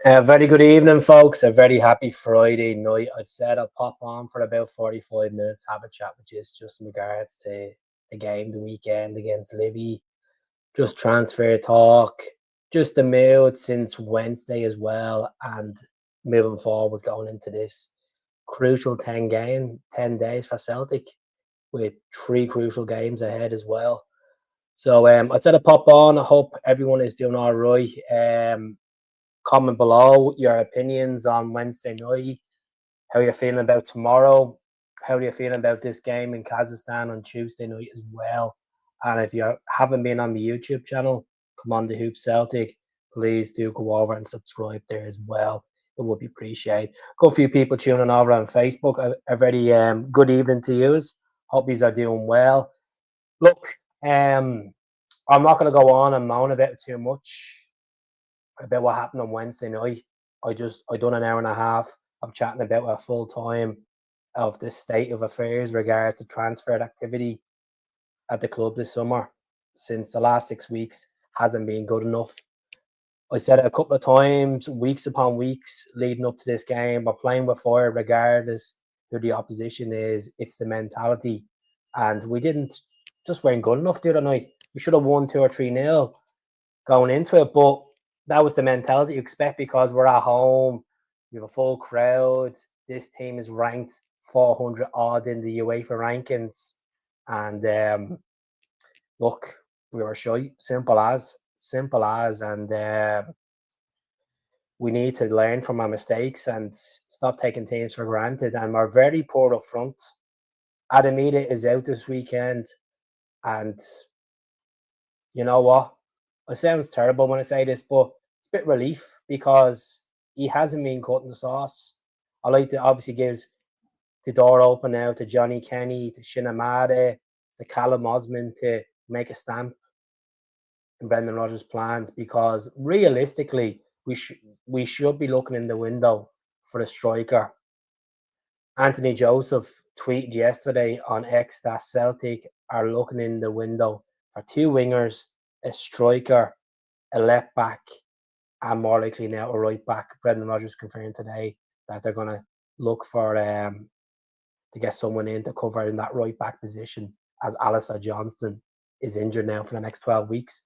Very good evening, folks. A very happy Friday night. I said I'll pop on for about 45 minutes, have a chat with you just in regards to the game, the weekend against Libby. Just transfer talk, just the mood since Wednesday as well, and moving forward going into this crucial 10 days for Celtic with three crucial games ahead as well. So I said I'll pop on. I hope everyone is doing all right. Comment below your opinions on Wednesday night, how you're feeling about tomorrow, how you're feeling about this game in Kazakhstan on Tuesday night as well. And if you haven't been on the YouTube channel, come on the Hoop Celtic, please do go over and subscribe there as well. It would be appreciated. Got a few people tuning over on Facebook. A very good evening to you. Hope you are doing well. Look, I'm not going to go on and moan about it too much about what happened on Wednesday night. I done an hour and a half of chatting about a full time of the state of affairs regards to transfer activity at the club this summer. Since the last 6 weeks hasn't been good enough. I said it a couple of times, weeks upon weeks leading up to this game. We're playing with fire regardless who the opposition is. It's the mentality, and we didn't just weren't good enough the other night. We should have won 2 or 3-0 going into it, but that was the mentality you expect because we're at home. You have a full crowd. This team is ranked 400 odd in the UEFA rankings, and look, we were shy. Simple as, and we need to learn from our mistakes and stop taking teams for granted. And we're very poor up front. Adamita is out this weekend, and you know what? It sounds terrible when I say this, but it's a bit relief because he hasn't been cutting the sauce. I like to obviously gives the door open now to Johnny Kenny, to Shinamada, to Callum Osmond to make a stamp in Brendan Rodgers' plans because realistically we should be looking in the window for a striker. Anthony Joseph tweeted yesterday on X that Celtic are looking in the window for two wingers, a striker, a left back, and more likely now a right back. Brendan Rodgers confirmed today that they're going to look for to get someone in to cover in that right back position as Alistair Johnston is injured now for the next 12 weeks.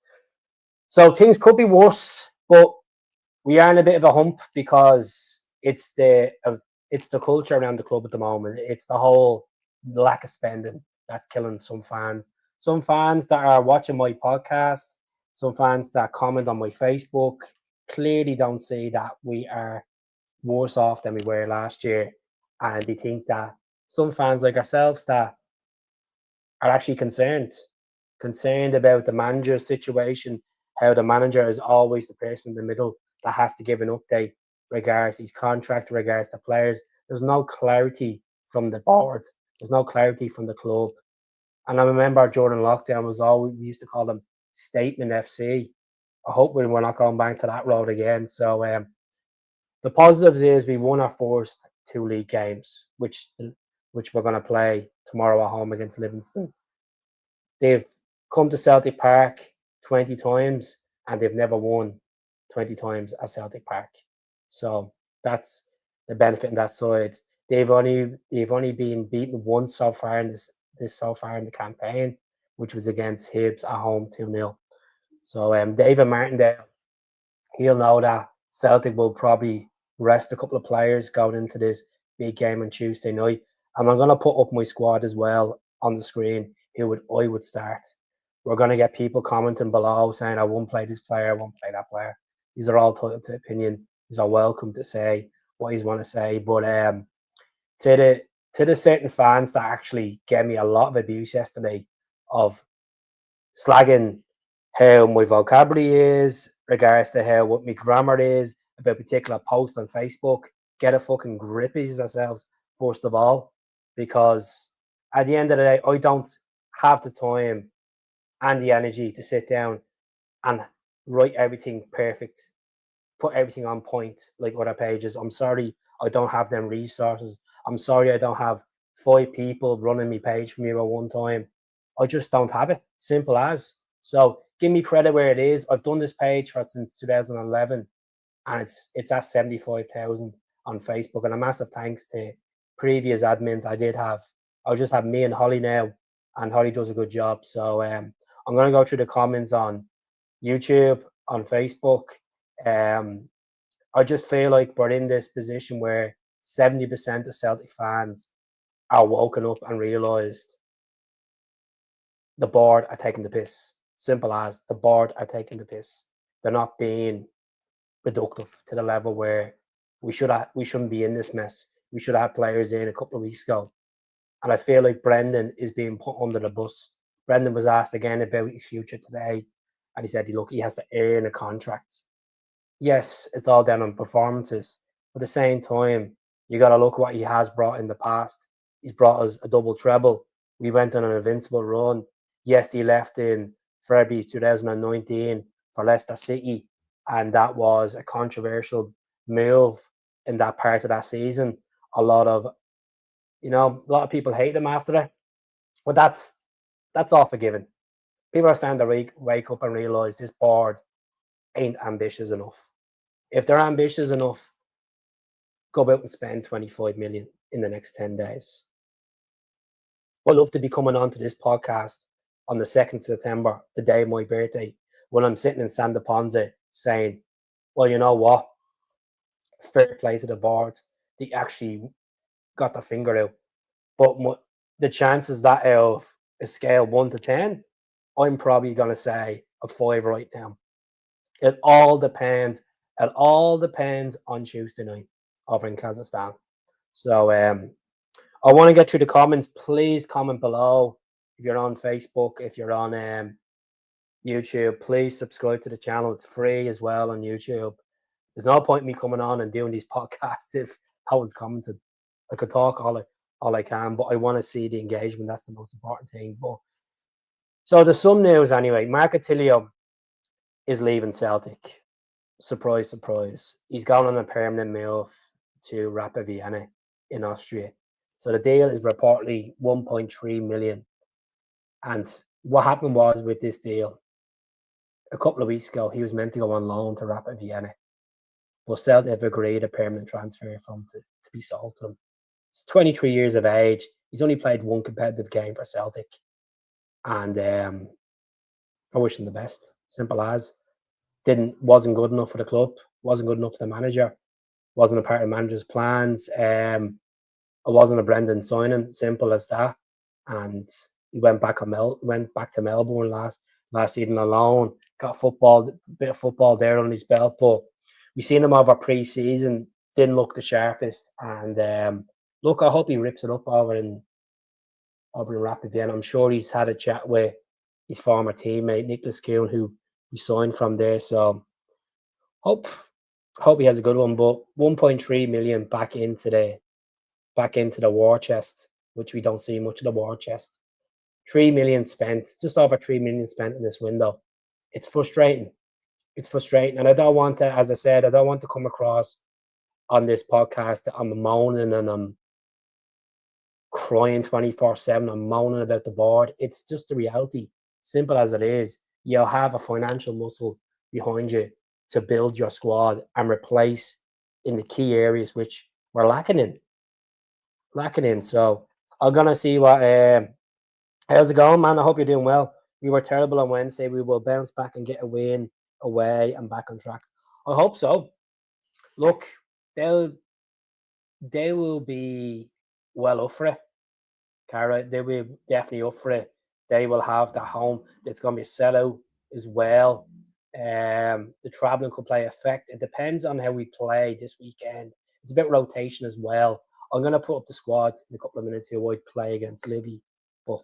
So things could be worse, but we are in a bit of a hump because it's the culture around the club at the moment. It's the whole lack of spending that's killing some fans. Some fans that are watching my podcast, some fans that comment on my Facebook, clearly don't see that we are worse off than we were last year, and they think that some fans like ourselves that are actually concerned about the manager's situation, how the manager is always the person in the middle that has to give an update regards his contract, regards the players. There's no clarity from the board. There's no clarity from the club. And I remember during lockdown was always we used to call them Statement FC. I hope we're not going back to that road again. So the positives is we won our first two league games, which we're going to play tomorrow at home against Livingston. They've come to Celtic Park 20 times and they've never won 20 times at Celtic Park. So that's the benefit on that side. They've only been beaten once so far in this so far in the campaign, which was against Hibs at home 2-0. So David Martindale, he'll know that Celtic will probably rest a couple of players going into this big game on Tuesday night. And I'm gonna put up my squad as well on the screen. I would start. We're gonna get people commenting below saying I won't play this player, I won't play that player. These are all entitled to opinion. These are welcome to say what he's want to say. But to the certain fans that actually gave me a lot of abuse yesterday of slagging how my vocabulary is, regards to how what my grammar is about particular posts on Facebook, get a fucking grip of yourselves, first of all, because at the end of the day, I don't have the time and the energy to sit down and write everything perfect, put everything on point like other pages. I'm sorry I don't have them resources. I'm sorry I don't have 5 people running my page for me at one time. I just don't have it. Simple as. So give me credit where it is. I've done this page for since 2011 and it's at 75,000 on Facebook. And a massive thanks to previous admins I did have. I'll just have me and Holly now, and Holly does a good job. So I'm going to go through the comments on YouTube, on Facebook. I just feel like we're in this position where 70% of Celtic fans are woken up and realised the board are taking the piss. Simple as the board are taking the piss. They're not being productive to the level where we shouldn't be in this mess. We should have players in a couple of weeks ago. And I feel like Brendan is being put under the bus. Brendan was asked again about his future today, and he said, look, he has to earn a contract. Yes, it's all down on performances. But at the same time, you got to look what he has brought in the past. He's brought us a double treble. We went on an invincible run. Yes, he left in February 2019 for Leicester City, and that was a controversial move in that part of that season. A lot of people hate him after it, but that's all forgiven. People are starting to wake up and realise this board ain't ambitious enough. If they're ambitious enough, go out and spend 25 million in the next 10 days. I'd love to be coming on to this podcast on the 2nd of September, the day of my birthday, when I'm sitting in Santa Ponza saying, well, you know what? Fair play to the board. They actually got their finger out. But the chances that of a scale 1 to 10, I'm probably going to say a 5 right now. It all depends. It all depends on Tuesday night over in Kazakhstan. So I want to get through the comments. Please comment below. If you're on Facebook, if you're on YouTube, please subscribe to the channel. It's free as well on YouTube. There's no point in me coming on and doing these podcasts if no one's commented. I could talk all I can, but I want to see the engagement. That's the most important thing. But so there's some news anyway. Mark Attilio is leaving Celtic. Surprise, surprise. He's gone on a permanent move to Rapid Vienna in Austria. So the deal is reportedly 1.3 million. And what happened was with this deal, a couple of weeks ago, he was meant to go on loan to Rapid Vienna. But Celtic have agreed a permanent transfer for him to be sold to him. He's 23 years of age. He's only played one competitive game for Celtic. And I wish him the best. Simple as. Wasn't good enough for the club. Wasn't good enough for the manager. Wasn't a part of the manager's plans. It wasn't a Brendan signing. Simple as that. And he went back to Melbourne last season alone. Got a bit of football there on his belt. But we seen him over pre-season. Didn't look the sharpest. And look, I hope he rips it up over in Rapid Vienna. I'm sure he's had a chat with his former teammate Nicholas Kuhn, who he signed from there. So hope he has a good one. But 1.3 million back into the war chest, which we don't see much of the war chest. 3 million spent, just over 3 million spent in this window. It's frustrating. It's frustrating. And I don't want to, as I said, I don't want to come across on this podcast that I'm moaning and I'm crying 24/7. I'm moaning about the board. It's just the reality. Simple as it is. You'll have a financial muscle behind you to build your squad and replace in the key areas which we're lacking in. So I'm gonna see what how's it going, man? I hope you're doing well. We were terrible on Wednesday. We will bounce back and get a win away and back on track. I hope so. Look, they will be well up for it. Cara, they will definitely up for it. They will have the home. It's going to be a sellout as well. The traveling could play effect. It depends on how we play this weekend. It's a bit rotation as well. I'm going to put up the squad in a couple of minutes who I'd play against Livy. But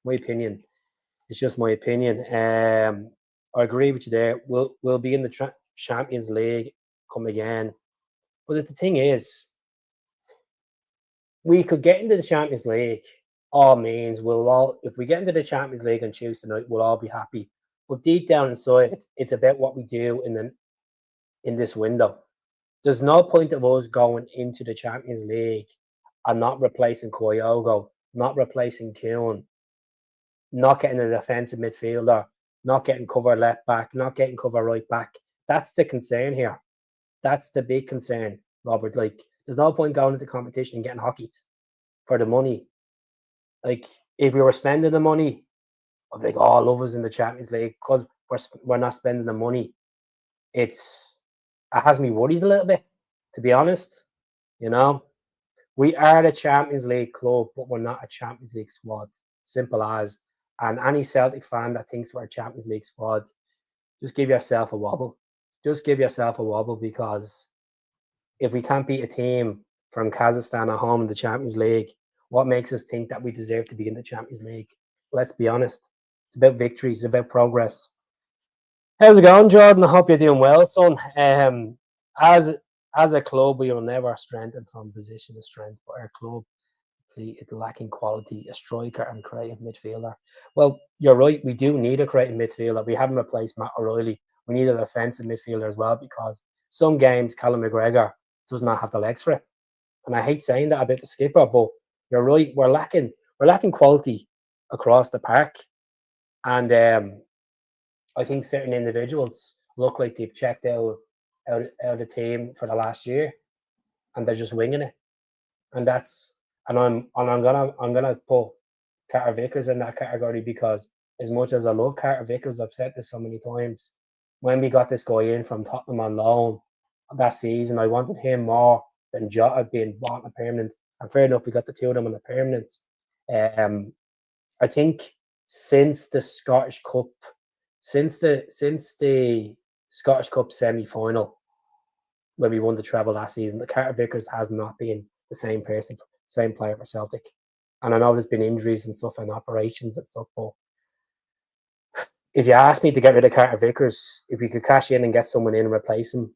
my opinion, it's just my opinion. I agree with you there. We'll be in the Champions League come again. But the thing is, we could get into the Champions League. All means if we get into the Champions League on Tuesday night, we'll all be happy. But deep down inside, it's about what we do in this window. There's no point of us going into the Champions League and not replacing Kyogo, not replacing Kuhn, not getting a defensive midfielder, not getting cover left back, not getting cover right back. That's the concern here. That's the big concern, Robert. Like, there's no point going into competition and getting hockeyed for the money. Like, if we were spending the money, I'd be like, oh, love us in the Champions League because we're not spending the money. It has me worried a little bit, to be honest. You know, we are the Champions League club, but we're not a Champions League squad. Simple as. And any Celtic fan that thinks we're a Champions League squad, just give yourself a wobble. Just give yourself a wobble because if we can't beat a team from Kazakhstan at home in the Champions League, what makes us think that we deserve to be in the Champions League? Let's be honest. It's about victory. It's about progress. How's it going, Jordan? I hope you're doing well, son. As as a club, we will never strengthen from position to strength, but our club it's lacking quality, a striker and creative midfielder. Well, you're right. We do need a creative midfielder. We haven't replaced Matt O'Reilly. We need an offensive midfielder as well because some games Callum McGregor does not have the legs for it. And I hate saying that about the skipper, but you're right. We're lacking quality across the park, and I think certain individuals look like they've checked out the team for the last year, and they're just winging it. And that's I'm gonna put Carter Vickers in that category because as much as I love Carter Vickers, I've said this so many times. When we got this guy in from Tottenham on loan that season, I wanted him more than Jota being bought on a permanent. And fair enough, we got the two of them on a permanent. Um, I think since the Scottish Cup, since the Scottish Cup semi final when we won the treble last season, the Carter Vickers has not been the same person, same player for Celtic. And I know there's been injuries and stuff and operations and stuff, but if you ask me to get rid of Carter Vickers, if we could cash in and get someone in and replace him,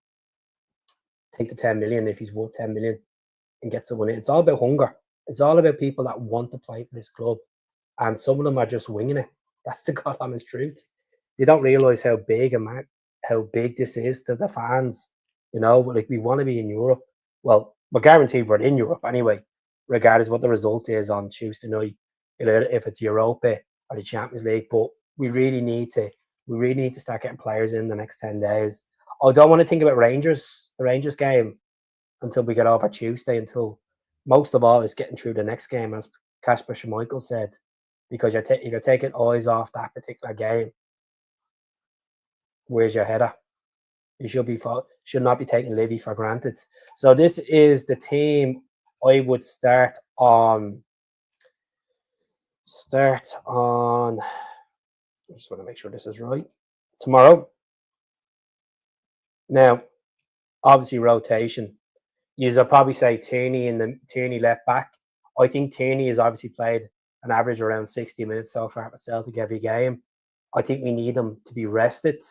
take the 10 million if he's worth 10 million and get someone in. It's all about hunger. It's all about people that want to play for this club. And some of them are just winging it. That's the God honest truth. They don't realise how big this is to the fans. You know, like we want to be in Europe. Well, we're guaranteed we're in Europe anyway, regardless what the result is on Tuesday night. If it's Europa or the Champions League, but we really need to start getting players in the next 10 days. I don't want to think about the Rangers game until we get over Tuesday, until most of all is getting through the next game, as Kasper Schmeichel said, because if you're taking eyes off that particular game, where's your head at? You should not be taking Livy for granted. So this is the team I would start on. I just want to make sure this is right. Tomorrow. Now, obviously rotation. You'll probably say Tierney left back. I think Tierney has obviously played an average around 60 minutes so far for Celtic every game. I think we need him to be rested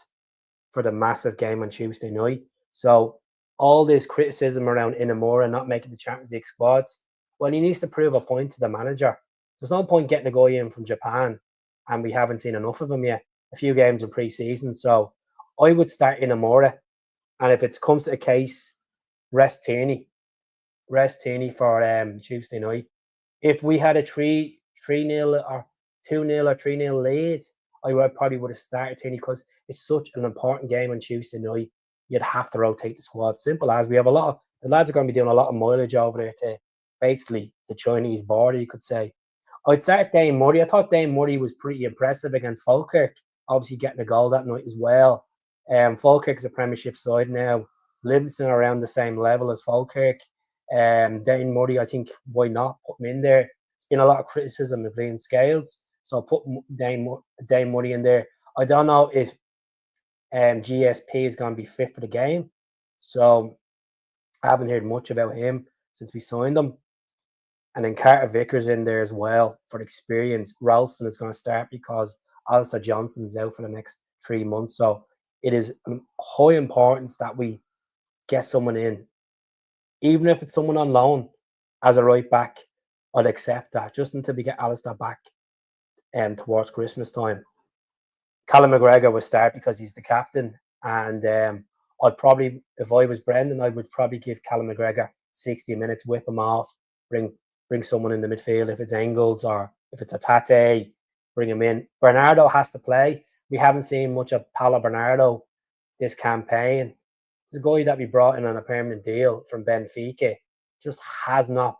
for the massive game on Tuesday night. So all this criticism around Inamura not making the Champions League squad, well, he needs to prove a point to the manager. There's no point getting a guy in from Japan and we haven't seen enough of him yet. A few games in pre-season. So I would start Inamura. And if it comes to a case, rest Tierney for Tuesday night. If we had a 3-0 or 2-0 or 3-0 lead, I probably would have started Tierney because it's such an important game on Tuesday night. You'd have to rotate the squad. Simple as we have the lads are going to be doing a lot of mileage over there to basically the Chinese border, you could say. I'd start Dane Murray. I thought Dane Murray was pretty impressive against Falkirk, obviously getting a goal that night as well. Falkirk's a Premiership side now. Livingston are around the same level as Falkirk. Dane Murray, I think, why not put him in there? There's been a lot of criticism of Liam Scales, so I'll put Dane Murray in there. I don't know if GSP is going to be fit for the game, so I haven't heard much about him since we signed him. And then Carter Vickers in there as well for the experience. Ralston is going to start because Alistair Johnson's out for the next 3 months. So it is high importance that we get someone in. Even if it's someone on loan as a right back, I'd accept that just until we get Alistair back towards Christmas time. Callum McGregor will start because he's the captain. And I'd probably, if I was Brendan, I would probably give Callum McGregor 60 minutes, whip him off, bring someone in the midfield. If it's Engels or if it's a Tate, bring him in. Bernardo has to play. We haven't seen much of Paulo Bernardo this campaign. The guy that we brought in on a permanent deal from Benfica just has not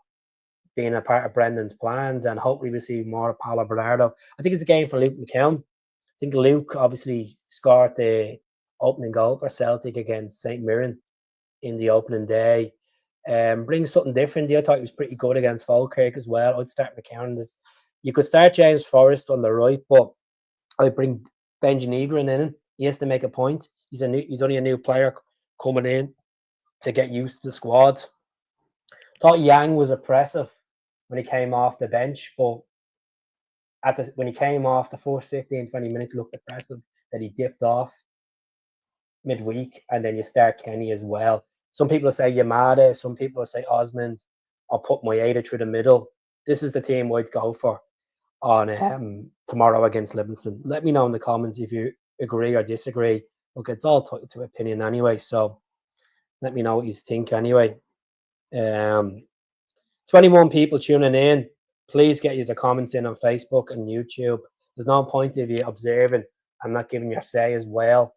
been a part of Brendan's plans, and hopefully we see more of Paulo Bernardo. I think it's a game for Luke McKeown. I think Luke obviously scored the opening goal for Celtic against St Mirren in the opening day. Brings something different. I thought he was pretty good against Falkirk as well. I'd start McKeown. You could start James Forrest on the right, but I'd bring Benji Negrin in. He has to make a point. He's only a new player coming in to get used to the squad. Thought Yang was oppressive when he came off the bench, but when he came off, the first 15, 20 minutes looked oppressive. That he dipped off midweek, and then you start Kenny as well. Some people say Yamada, some people say Osmond. I'll put Moyeda through the middle. This is the team I'd go for on tomorrow against Livingston. Let me know in the comments if you agree or disagree. Look, it's all to opinion anyway, so let me know what you think anyway. 21 people tuning in. Please get your comments in on Facebook and YouTube. There's no point of you observing and not giving your say as well.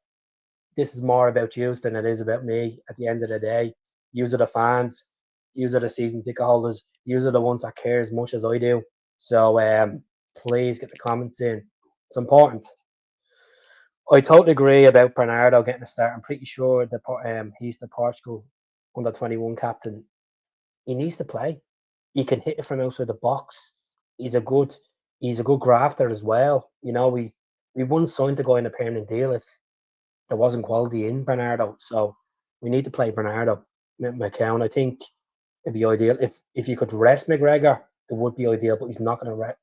This is more about you than it is about me at the end of the day. Yous are the fans. Yous are the season ticket holders. Yous are the ones that care as much as I do. So please get the comments in. It's important. I totally agree about Bernardo getting a start. I'm pretty sure that he's the Portugal under-21 captain. He needs to play. He can hit it from outside the box. He's a good grafter as well. You know, we wouldn't sign the guy in a permanent deal if there wasn't quality in Bernardo. So we need to play Bernardo. McCown, I think it'd be ideal. If you could rest McGregor, it would be ideal, but he's not going to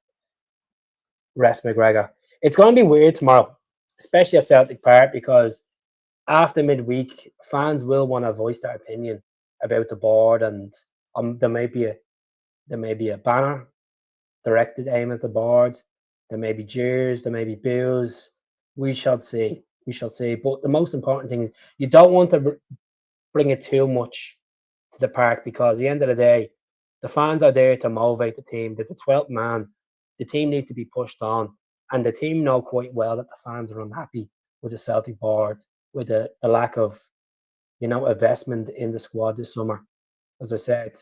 rest McGregor. It's going to be weird tomorrow, especially at Celtic Park, because after midweek, fans will want to voice their opinion about the board, and there may be a banner directed aim at the board. There may be jeers, there may be boos. We shall see. We shall see. But the most important thing is you don't want to bring it too much to the park, because at the end of the day, the fans are there to motivate the team. They're the 12th man. The team need to be pushed on. And the team know quite well that the fans are unhappy with the Celtic board, with the lack of, investment in the squad this summer. As I said,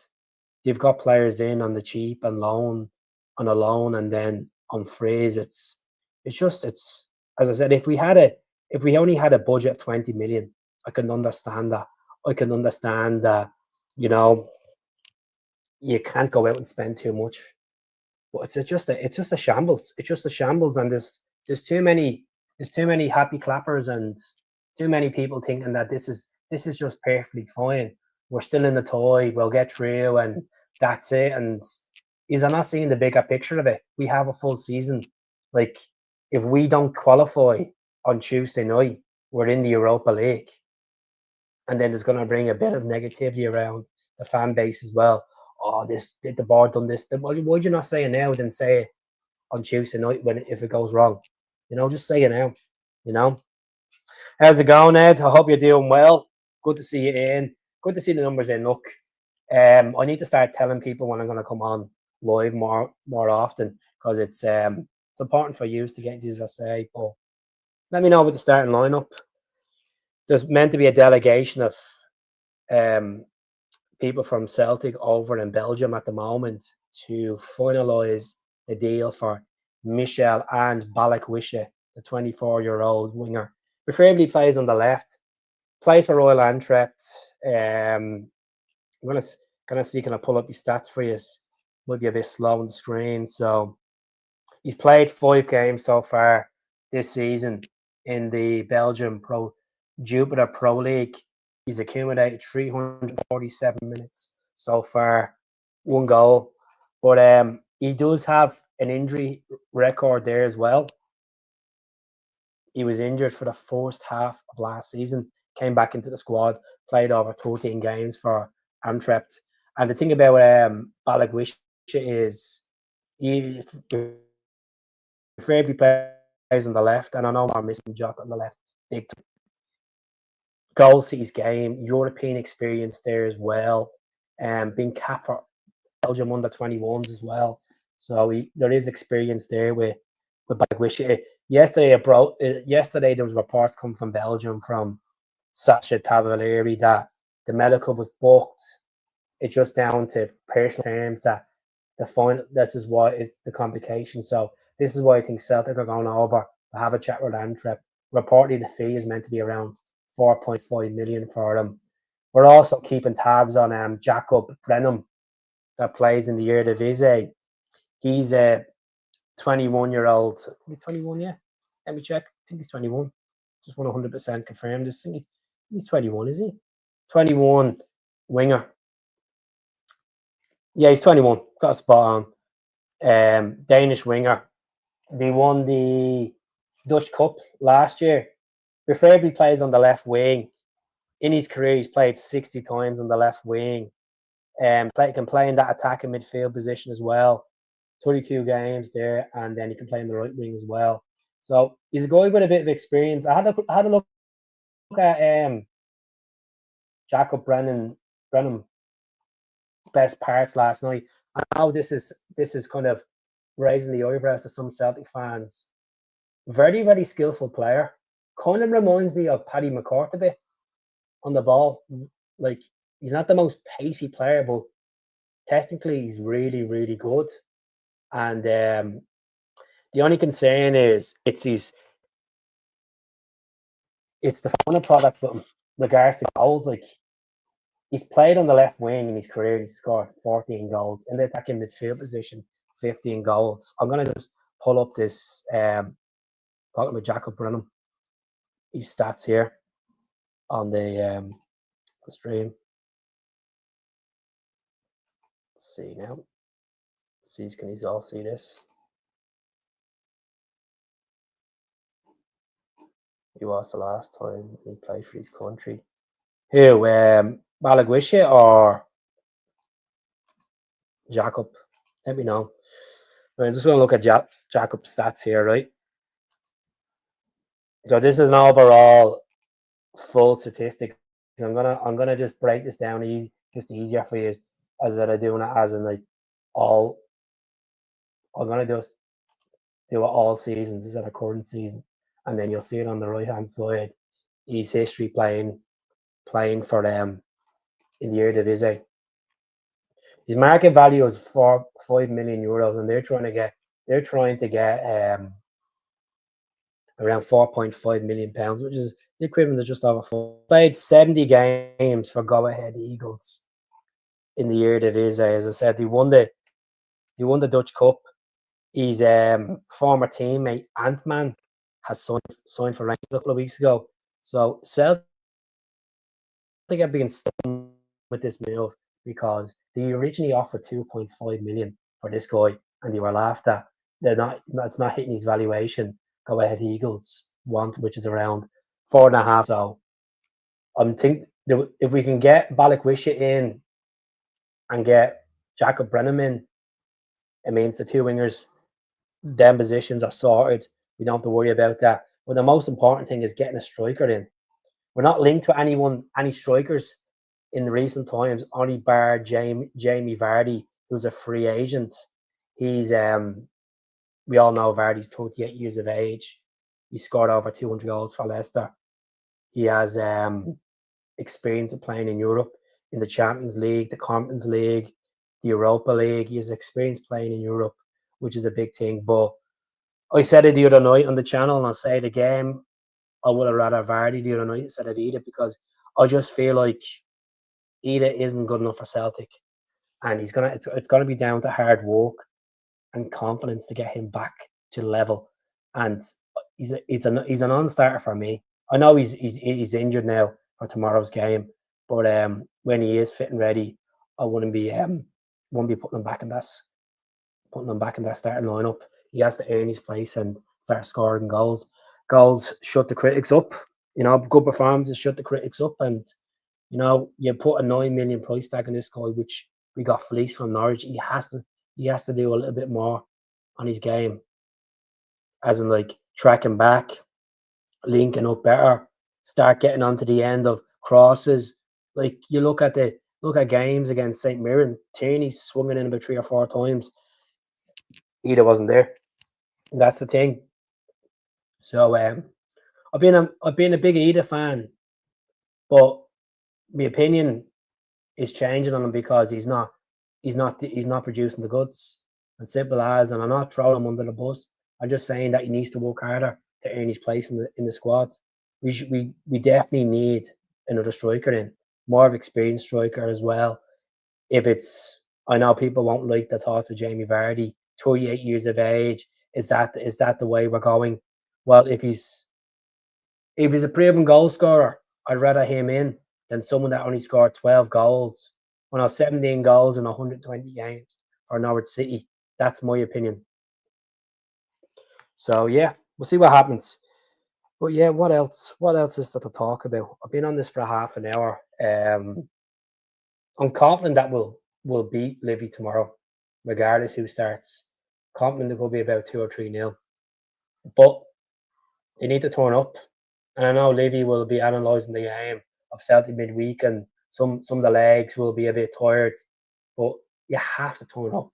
you've got players in on the cheap and on a loan, and then on freeze. It's as I said, if we only had a budget of 20 million, I can understand that. I can understand that, you can't go out and spend too much. But it's just a shambles. It's just a shambles, and there's too many happy clappers and too many people thinking that this is just perfectly fine. We're still in the toy. We'll get through, and that's it. And are not seeing the bigger picture of it. We have a full season. Like, if we don't qualify on Tuesday night, we're in the Europa League, and then there's going to bring a bit of negativity around the fan base as well. Oh, the board done this. Why'd you not say it now than say it on Tuesday night if it goes wrong? Just say it now. How's it going, Ed? I hope you're doing well. Good to see you in. Good to see the numbers in. Look, I need to start telling people when I'm going to come on live more often, because it's important for you to get these, as I say. But let me know about the starting lineup. There's meant to be a delegation of people from Celtic over in Belgium at the moment to finalise the deal for Michel and Balak-Wishe, the 24-year-old winger. Preferably plays on the left. Plays for Royal Antwerp. I'm gonna see, can I pull up his stats for you? Might be a bit slow on the screen. So he's played 5 games so far this season in the Belgian Jupiter Pro League. He's accumulated 347 minutes so far, 1 goal. But he does have an injury record there as well. He was injured for the first half of last season, came back into the squad, played over 13 games for Antwerp. And the thing about Balak-Wishe is he preferably plays on the left, and I know we're missing Jota on the left. Big goals to his game, European experience there as well, and being capped for Belgium under-21s as well. So there is experience there with Balak-Wishe. Yesterday there was reports come from Belgium from Sasha Cavalieri that the medical was booked. It's just down to personal terms that the final. This is why it's the complication. So this is why I think Celtic are going over to have a chat with Antwerp. Reportedly, the fee is meant to be around 4.5 million for them. We're also keeping tabs on Jacob Brenham that plays in the Eredivisie. He's a 21-year-old. He's 21, yeah. Let me check. I think he's 21. Just want 100% confirm this thing. He's 21, is he? 21 winger. Yeah, he's 21. Got a spot on. Danish winger. They won the Dutch Cup last year. Preferably plays on the left wing. In his career, he's played 60 times on the left wing. Can play in that attacking midfield position as well. 32 games there, and then he can play in the right wing as well. So he's a guy with a bit of experience. I had a look at Jacob Brenham best parts last night. I know this is kind of raising the eyebrows to some Celtic fans. Very, very skillful player. Kind of reminds me of Paddy McCourt a bit on the ball. Like, he's not the most pacey player, but technically he's really, really good. And the only concern is it's the final product with him, regards to goals. Like, he's played on the left wing in his career. He's scored 14 goals in the attacking midfield position, 15 goals. I'm gonna just pull up this talking about Jacob Brenham, his stats here on the stream. Let's see now. See, can you all see this? He was the last time he played for his country. Who, Malagwisha or Jacob? Let me know. I'm just going to look at Jacob's stats here, right? So this is an overall full statistic. I'm gonna just break this down just easier for you as that I do it as in like all. I'm gonna just do it all seasons. This is a current season, and then you'll see it on the right hand side. His history playing for them in the Eredivisie. His market value is €5 million, and they're trying to get around £4.5 million, which is the equivalent of just over four. Played 70 games for Go Ahead Eagles in the Eredivisie. As I said, he won the Dutch Cup. His former teammate Antman has signed for Rangers a couple of weeks ago. So Celtic have been stunned with this move because they originally offered 2.5 million for this guy, and they were laughed at. It's not hitting his valuation. Go Ahead Eagles want, which is around 4.5. So I'm thinking if we can get Balakwisha in and get Jacob Brenham in, it means the two wingers, them positions are sorted. We don't have to worry about that. But the most important thing is getting a striker in. We're not linked to any strikers in recent times, only bar Jamie Vardy, who's a free agent. He's we all know Vardy's 28 years of age. He scored over 200 goals for Leicester. He has experience of playing in Europe, in the Champions League, the Conference League, the Europa League. He has experience playing in Europe, which is a big thing. But I said it the other night on the channel, and I'll say it again. I would have rather Vardy the other night instead of Ida, because I just feel like Ida isn't good enough for Celtic, and it's gonna be down to hard work and confidence to get him back to level. And he's a non-starter for me. I know he's injured now for tomorrow's game, but when he is fit and ready, I wouldn't be putting him back in that starting lineup. He has to earn his place and start scoring goals. Goals shut the critics up. Good performances shut the critics up, and you put a 9 million price tag on this guy, which we got fleeced from Norwich. He has to do a little bit more on his game, as in like tracking back, linking up better, start getting onto the end of crosses. Like, you look at games against St. Mirren, Tierney swung it in about 3 or 4 times. Ida wasn't there. That's the thing. So I've been a big Ida fan But my opinion is changing on him because he's not producing the goods. And simple as, and I'm not throwing him under the bus. I'm just saying that he needs to work harder to earn his place in the squad. We definitely need another striker in, more of experienced striker as well. If it's, I know people won't like the thoughts of Jamie Vardy, 38 years of age. Is that the way we're going? Well, if he's a proven goal scorer, I'd rather him in than someone that only scored 12 goals. 17 goals in 120 games for Norwich City. That's my opinion. So yeah, we'll see what happens. But yeah, what else? What else is there to talk about? I've been on this for half an hour. I'm confident that we'll beat Livy tomorrow, regardless who starts. Confident it will be about 2 or 3-0. But they need to turn up. And I know Livy will be analysing the game of Celtic midweek, and some of the legs will be a bit tired. But you have to turn up.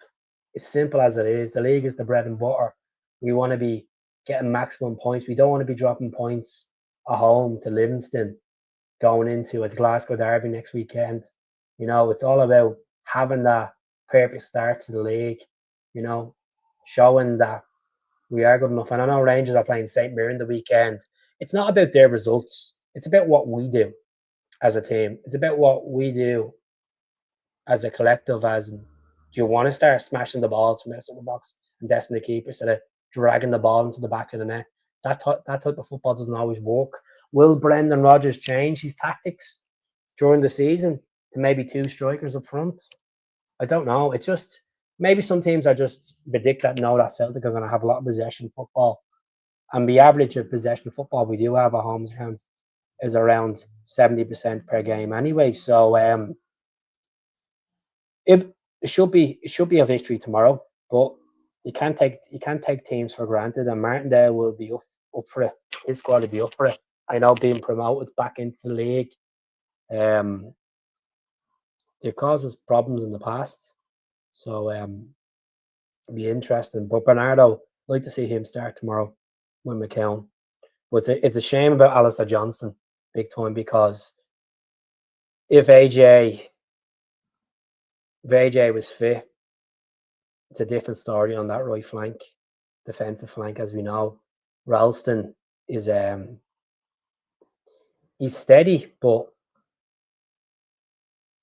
It's simple as it is. The league is the bread and butter. We want to be getting maximum points. We don't want to be dropping points at home to Livingston going into a Glasgow derby next weekend. It's all about having that perfect start to the league, showing that we are good enough. And I know Rangers are playing St. Mirren the weekend. It's not about their results. It's about what we do as a team. It's about what we do as a collective. As in, do you want to start smashing the balls from outside the box and desting the keeper instead of dragging the ball into the back of the net? That type of football doesn't always work. Will Brendan Rodgers change his tactics during the season to maybe 2 strikers up front? I don't know. It's just maybe some teams are just predict that know that Celtic are going to have a lot of possession football, and the average of possession football we do have at home is around 70% per game anyway. So it should be a victory tomorrow, but you can't take teams for granted, and Martindale will be up for it. His squad will be up for it. I know being promoted back into the league, they've caused us problems in the past, so it'll be interesting. But Bernardo, I'd like to see him start tomorrow with McKeown. But it's a shame about Alistair Johnson, big time, because if AJ was fit, it's a different story on that right flank, defensive flank, as we know. Ralston is he's steady, but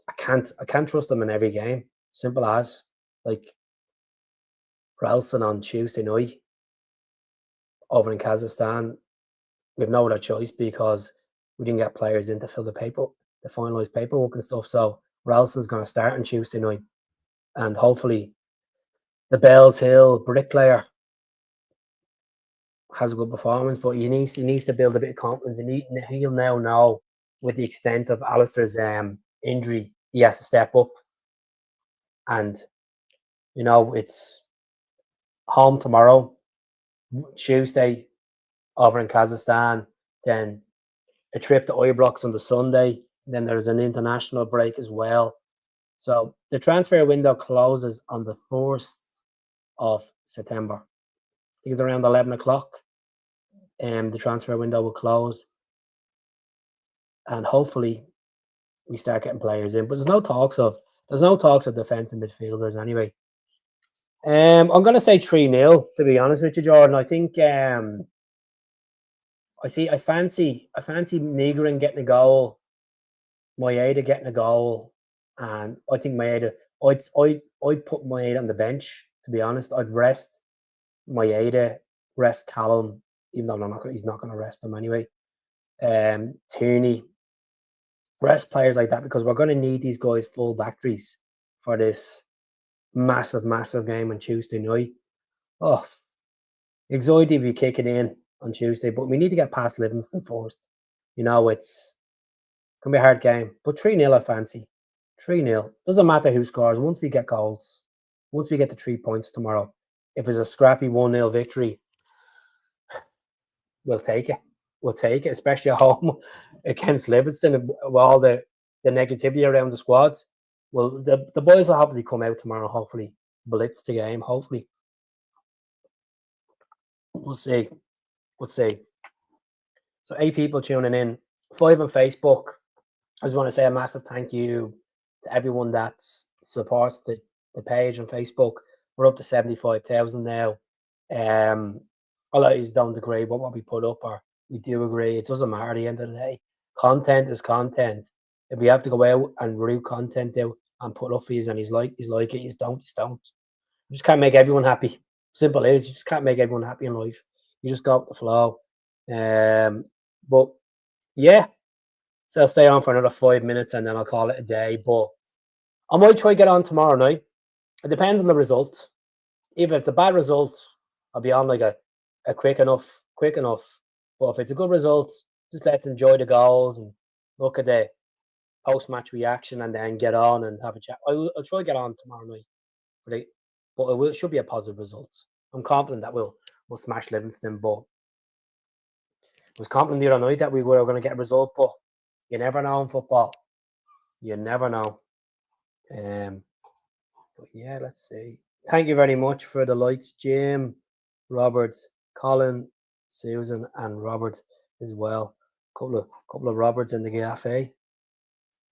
I can't trust him in every game. Simple as, like, Ralston on Tuesday night over in Kazakhstan, we have no other choice because we didn't get players in to fill the finalised paperwork and stuff. So Ralston's going to start on Tuesday night, and hopefully the Bells Hill bricklayer has a good performance. But he needs to build a bit of confidence, and he'll now know with the extent of Alistair's injury, he has to step up. And it's home tomorrow, Tuesday over in Kazakhstan, then a trip to Ibrox on the Sunday. Then there's an international break as well. So the transfer window closes on the 1st of September. I think it's around 11 o'clock. The transfer window will close. And hopefully we start getting players in. But there's no talks of defensive midfielders anyway. I'm going to say 3-0, to be honest with you, Jordan. I think I fancy Negrin getting a goal, Maeda getting a goal, and I think Maeda. I'd put Maeda on the bench. To be honest, I'd rest Maeda, rest Callum, even though he's not going to rest him anyway. Tierney, rest players like that, because we're going to need these guys full batteries for this massive game on Tuesday night. Oh, anxiety will be kicking in on Tuesday, but we need to get past Livingston first. It's going to be a hard game, but 3-0 I fancy. 3-0. Doesn't matter who scores. Once we get goals, once we get the 3 points tomorrow, if it's a scrappy 1-0 victory, we'll take it. We'll take it, especially at home against Livingston with all the negativity around the squads. Well, the boys will hopefully come out tomorrow, hopefully blitz the game, hopefully. We'll see. So 8 people tuning in, 5 on Facebook, I just want to say a massive thank you to everyone that supports the page on Facebook. We're up to 75,000 now. A lot of you don't agree with what we put up, or we do agree. It doesn't matter at the end of the day. Content is content. If we have to go out and root content out and put up for you, and he's like it, you don't, you don't. You just can't make everyone happy. Simple as you just can't make everyone happy in life. You just go with the flow. But yeah, so I'll stay on for another 5 minutes and then I'll call it a day. But I might try to get on tomorrow night. It depends on the result. If it's a bad result, I'll be on like a quick enough. But if it's a good result, just let's enjoy the goals and look at the post match reaction and then get on and have a chat. I'll try to get on tomorrow night. But it should be a positive result. I'm confident that we'll smash Livingston. But I was confident the other night that we were going to get a result. But you never know in football. You never know. But yeah, let's see. Thank you very much for the likes, Jim, Robert, Colin, Susan, and Robert as well. Couple of Roberts in the cafe.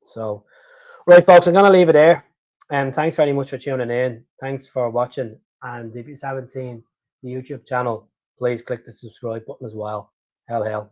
So, right, folks, I'm gonna leave it there. Thanks very much for tuning in. Thanks for watching. And if you haven't seen the YouTube channel, please click the subscribe button as well. Hell.